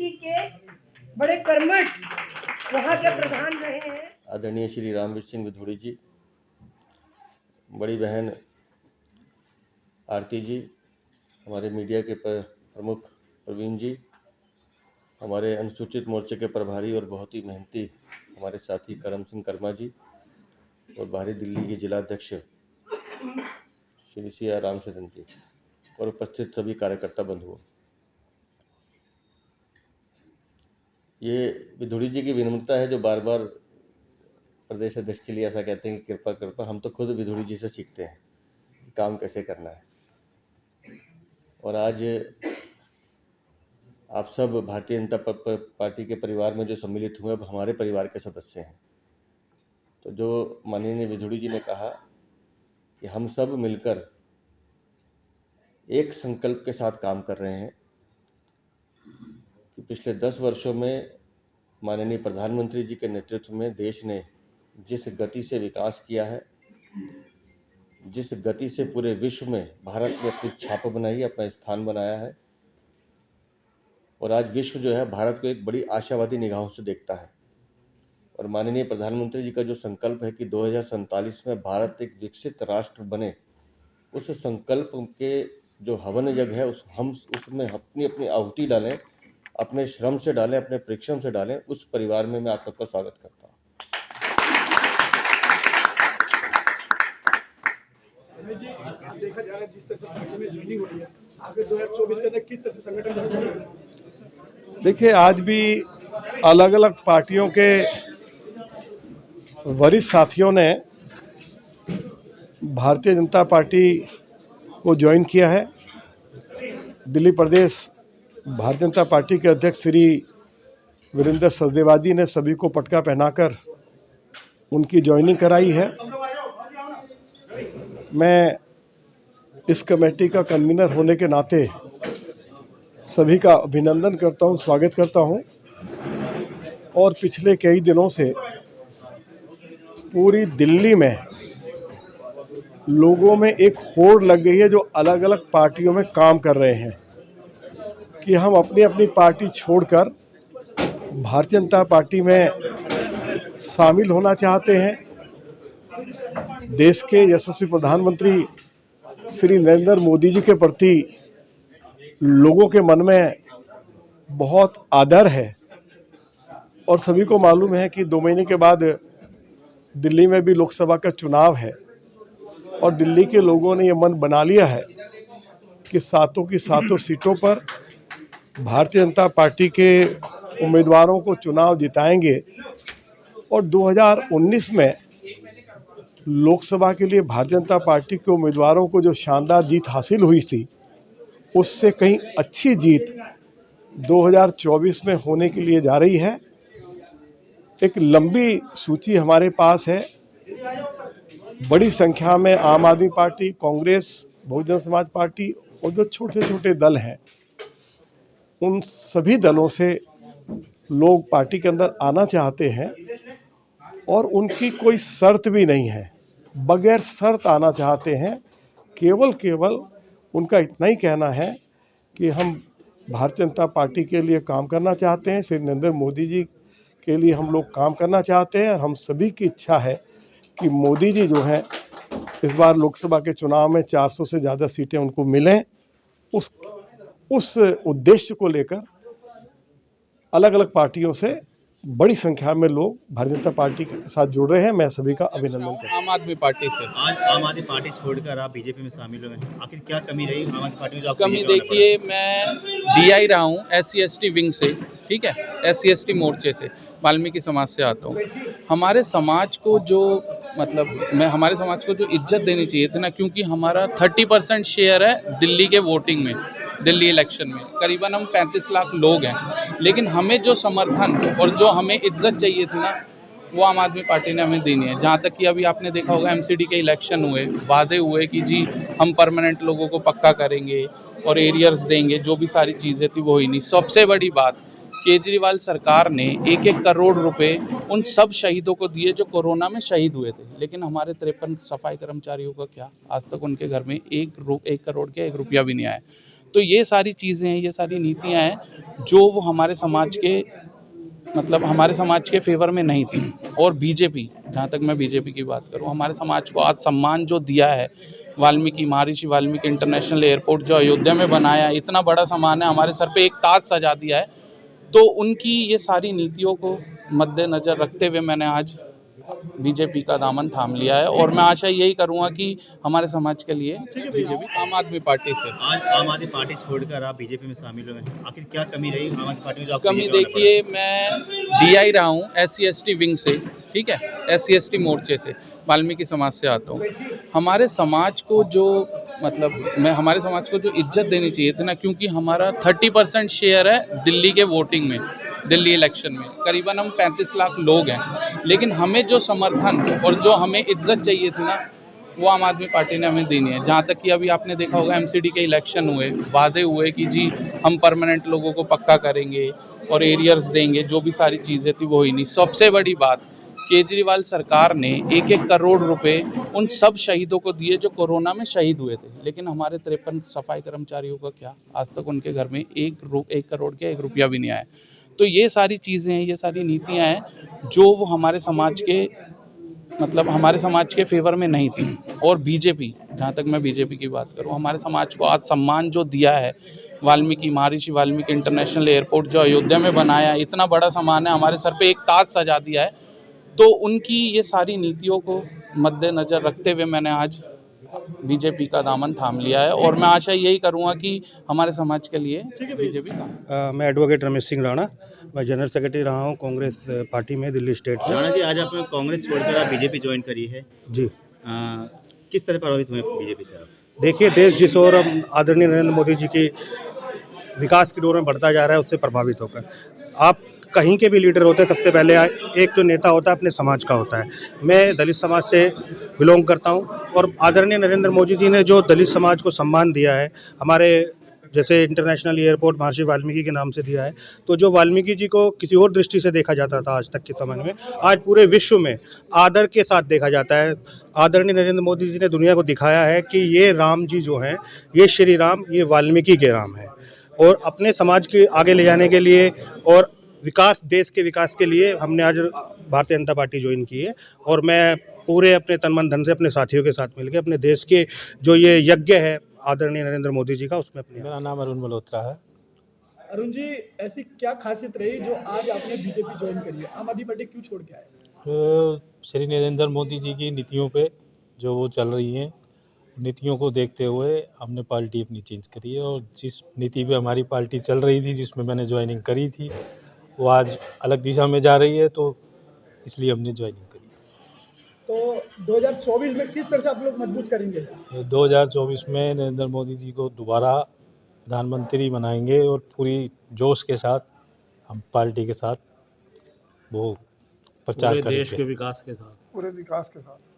Party के बड़े कर्मठ वहाँ के प्रधान रहे हैं। आदरणीय श्री रामवीर सिंह विधुड़ी जी, बड़ी बहन आरती जी, हमारे मीडिया के प्रमुख प्रवीण जी, हमारे अनुसूचित मोर्चे के प्रभारी और बहुत ही मेहनती हमारे साथी करम सिंह कर्मा जी और बाहरी दिल्ली के जिला अध्यक्ष श्री सी रामचंद्रन जी और उपस्थित सभी कार्यकर्ता बंधुओं, ये विधुड़ी जी की विनम्रता है जो बार बार प्रदेश अध्यक्ष के लिए ऐसा कहते हैं कि कृपा कृपा। हम तो खुद विधुड़ी जी से सीखते हैं काम कैसे करना है। और आज आप सब भारतीय जनता पार्टी के परिवार में जो सम्मिलित हुए, अब हमारे परिवार के सदस्य हैं। तो जो माननीय विधुड़ी जी ने कहा कि हम सब मिलकर एक संकल्प के साथ काम कर रहे हैं कि पिछले 10 वर्षों में माननीय प्रधानमंत्री जी के नेतृत्व में देश ने जिस गति से विकास किया है, जिस गति से पूरे विश्व में भारत ने अपनी छाप बनाई, अपना स्थान बनाया है, और आज विश्व जो है भारत को एक बड़ी आशावादी निगाहों से देखता है। और माननीय प्रधानमंत्री जी का जो संकल्प है कि 2047 में भारत एक विकसित राष्ट्र बने, उस संकल्प के जो हवन यज्ञ है उसमें अपनी अपनी आहुति डालें, अपने श्रम से डालें, अपने परिश्रम से डालें। उस परिवार में मैं आप सबका स्वागत करता हूँ। जी, देखा जा रहा है जिस तरह से में ज्वाइनिंग हो रही है, आगे 2024 के अंदर किस तरह से संगठन। देखिए, आज भी अलग अलग पार्टियों के वरिष्ठ साथियों ने भारतीय जनता पार्टी को ज्वाइन किया है। दिल्ली प्रदेश भारतीय जनता पार्टी के अध्यक्ष श्री वीरेंद्र सचदेवा जी ने सभी को पटका पहनाकर उनकी ज्वाइनिंग कराई है। मैं इस कमेटी का कन्वीनर होने के नाते सभी का अभिनंदन करता हूं, स्वागत करता हूं। और पिछले कई दिनों से पूरी दिल्ली में लोगों में एक होड़ लग गई है जो अलग अलग पार्टियों में काम कर रहे हैं कि हम अपनी अपनी पार्टी छोड़कर भारतीय जनता पार्टी में शामिल होना चाहते हैं। देश के यशस्वी प्रधानमंत्री श्री नरेंद्र मोदी जी के प्रति लोगों के मन में बहुत आदर है और सभी को मालूम है कि 2 महीने के बाद दिल्ली में भी लोकसभा का चुनाव है और दिल्ली के लोगों ने ये मन बना लिया है कि सातों की सातों सीटों पर भारतीय जनता पार्टी के उम्मीदवारों को चुनाव जिताएंगे। और 2019 में लोकसभा के लिए भारतीय जनता पार्टी के उम्मीदवारों को जो शानदार जीत हासिल हुई थी, उससे कहीं अच्छी जीत 2024 में होने के लिए जा रही है। एक लंबी सूची हमारे पास है। बड़ी संख्या में आम आदमी पार्टी, कांग्रेस, बहुजन समाज पार्टी और जो छोटे छोटे दल हैं, उन सभी दलों से लोग पार्टी के अंदर आना चाहते हैं और उनकी कोई शर्त भी नहीं है, बगैर शर्त आना चाहते हैं। केवल उनका इतना ही कहना है कि हम भारतीय जनता पार्टी के लिए काम करना चाहते हैं, श्री नरेंद्र मोदी जी के लिए हम लोग काम करना चाहते हैं। और हम सभी की इच्छा है कि मोदी जी जो हैं इस बार लोकसभा के चुनाव में 400 से ज़्यादा सीटें उनको मिलें। उस उद्देश्य को लेकर अलग अलग पार्टियों से बड़ी संख्या में लोग भारतीय जनता पार्टी के साथ जुड़ रहे हैं। मैं सभी का अभिनंदन करता हूं। आम आदमी पार्टी से आज आम आदमी पार्टी छोड़कर आप बीजेपी में शामिल हुए हैं, आखिर क्या कमी रही आम आदमी पार्टी में? कमी देखिए, मैं DI रहा हूँ SC/ST विंग से, ठीक है, SC/ST मोर्चे से, वाल्मीकि समाज से आता हूँ। हमारे समाज को जो हमारे समाज को जो इज्जत देनी चाहिए थी ना, क्योंकि हमारा 30% शेयर है दिल्ली के वोटिंग में, दिल्ली इलेक्शन में करीबन हम 35 लाख लोग हैं, लेकिन हमें जो समर्थन और जो हमें इज्जत चाहिए थी ना, वो आम आदमी पार्टी ने हमें देनी है। जहाँ तक कि अभी आपने देखा होगा MCD के इलेक्शन हुए, वादे हुए कि जी हम परमानेंट लोगों को पक्का करेंगे और एरियर्स देंगे, जो भी सारी चीज़ें थी वो हुई नहीं। सबसे बड़ी बात, केजरीवाल सरकार ने 1-1 करोड़ रुपए उन सब शहीदों को दिए जो कोरोना में शहीद हुए थे, लेकिन हमारे 53 सफाई कर्मचारियों का क्या, आज तक उनके घर में 1 करोड़ के 1 रुपया भी नहीं आया। तो ये सारी चीज़ें हैं, ये सारी नीतियाँ हैं जो वो हमारे समाज के मतलब हमारे समाज के फेवर में नहीं थी। और बीजेपी, जहाँ तक मैं बीजेपी की बात करूँ, हमारे समाज को आज सम्मान जो दिया है, वाल्मीकि महर्षि वाल्मीकि इंटरनेशनल एयरपोर्ट जो अयोध्या में बनाया, इतना बड़ा सम्मान है, हमारे सर पे एक ताज सजा दिया है। तो उनकी ये सारी नीतियों को मद्देनज़र रखते हुए मैंने आज बीजेपी का दामन थाम लिया है और मैं आशा यही करूँगा कि हमारे समाज के लिए बीजेपी आम आदमी पार्टी से आज आम आदमी पार्टी छोड़कर आप बीजेपी में शामिल हुए हैं, आखिर क्या कमी रही आम आदमी पार्टी में जो आपको कमी BJP में आना पड़ा? देखिए, मैं DI रहा हूँ SC/ST विंग से, ठीक है, SC/ST मोर्चे से, वाल्मीकि समाज से आता हूँ। हमारे समाज को जो हमारे समाज को जो इज्जत देनी चाहिए थी ना, क्योंकि हमारा 30% शेयर है दिल्ली के वोटिंग में, दिल्ली इलेक्शन में करीबन हम 35 लाख लोग हैं, लेकिन हमें जो समर्थन और जो हमें इज्जत चाहिए थी ना, वो आम आदमी पार्टी ने हमें देनी है। जहाँ तक कि अभी आपने देखा होगा MCD के इलेक्शन हुए, वादे हुए कि जी हम परमानेंट लोगों को पक्का करेंगे और एरियर्स देंगे, जो भी सारी चीज़ें थी वो ही नहीं। सबसे बड़ी बात, केजरीवाल सरकार ने 1-1 करोड़ रुपए उन सब शहीदों को दिए जो कोरोना में शहीद हुए थे, लेकिन हमारे 53 सफाई कर्मचारियों का क्या, आज तक उनके घर में 1 करोड़ क्या 1 रुपया भी नहीं आया। तो ये सारी चीज़ें हैं, ये सारी नीतियाँ हैं जो वो हमारे समाज के हमारे समाज के फेवर में नहीं थी। और बीजेपी, जहाँ तक मैं बीजेपी की बात करूँ, हमारे समाज को आज सम्मान जो दिया है, वाल्मीकि महर्षि वाल्मीकि इंटरनेशनल एयरपोर्ट जो अयोध्या में बनाया, इतना बड़ा सम्मान है, हमारे सर पे एक ताज सजा दिया है। तो उनकी ये सारी नीतियों को मद्देनज़र रखते हुए मैंने आज बीजेपी का दामन थाम लिया है और मैं आशा यही करूँगा कि हमारे समाज के लिए बीजेपी का मैं एडवोकेट रमेश सिंह राणा, मैं जनरल सेक्रेटरी रहा हूँ कांग्रेस पार्टी में दिल्ली स्टेट में। राणा जी, आज आपने कांग्रेस छोड़कर आप बीजेपी ज्वाइन करी है, जी, किस तरह प्रभावित हुए बीजेपी से आप? देखिए, देश जिस ओर अब आदरणीय नरेंद्र मोदी जी की विकास की डोर में बढ़ता जा रहा है, उससे प्रभावित होकर आप कहीं के भी लीडर होते हैं, सबसे पहले एक जो नेता होता है अपने समाज का होता है। मैं दलित समाज से बिलोंग करता हूं और आदरणीय नरेंद्र मोदी जी ने जो दलित समाज को सम्मान दिया है, हमारे जैसे इंटरनेशनल एयरपोर्ट महर्षि वाल्मीकि के नाम से दिया है, तो जो वाल्मीकि जी को किसी और दृष्टि से देखा जाता था आज तक के समय में, आज पूरे विश्व में आदर के साथ देखा जाता है। आदरणीय नरेंद्र मोदी जी ने दुनिया को दिखाया है कि ये राम जी जो हैं, ये श्री राम, ये वाल्मीकि के राम हैं। और अपने समाज के आगे ले जाने के लिए और विकास, देश के विकास के लिए हमने आज भारतीय जनता पार्टी ज्वाइन की है और मैं पूरे अपने तन मन धन से अपने साथियों के साथ मिलकर अपने देश के जो ये यज्ञ है आदरणीय नरेंद्र मोदी जी का, उसमें अपने। मेरा नाम अरुण मल्होत्रा है। अरुण जी, ऐसी क्या खासियत रही जो आज आपने बीजेपी ज्वाइन करी है? आम आदमी पार्टी क्यों छोड़ के आए? तो श्री नरेंद्र मोदी जी की नीतियों पे जो वो चल रही हैं, नीतियों को देखते हुए हमने पार्टी अपनी चेंज करी है और जिस नीति पे हमारी पार्टी चल रही थी, जिसमें मैंने ज्वाइनिंग करी थी, वो आज अलग दिशा में जा रही है, तो इसलिए हमने ज्वाइनिंग करी। तो 2024 में किस तरह से आप लोग मजबूत करेंगे? 2024 में नरेंद्र मोदी जी को दोबारा प्रधानमंत्री बनाएंगे और पूरी जोश के साथ हम पार्टी के साथ वो प्रचार करेंगे। देश के विकास के साथ, पूरे विकास के साथ।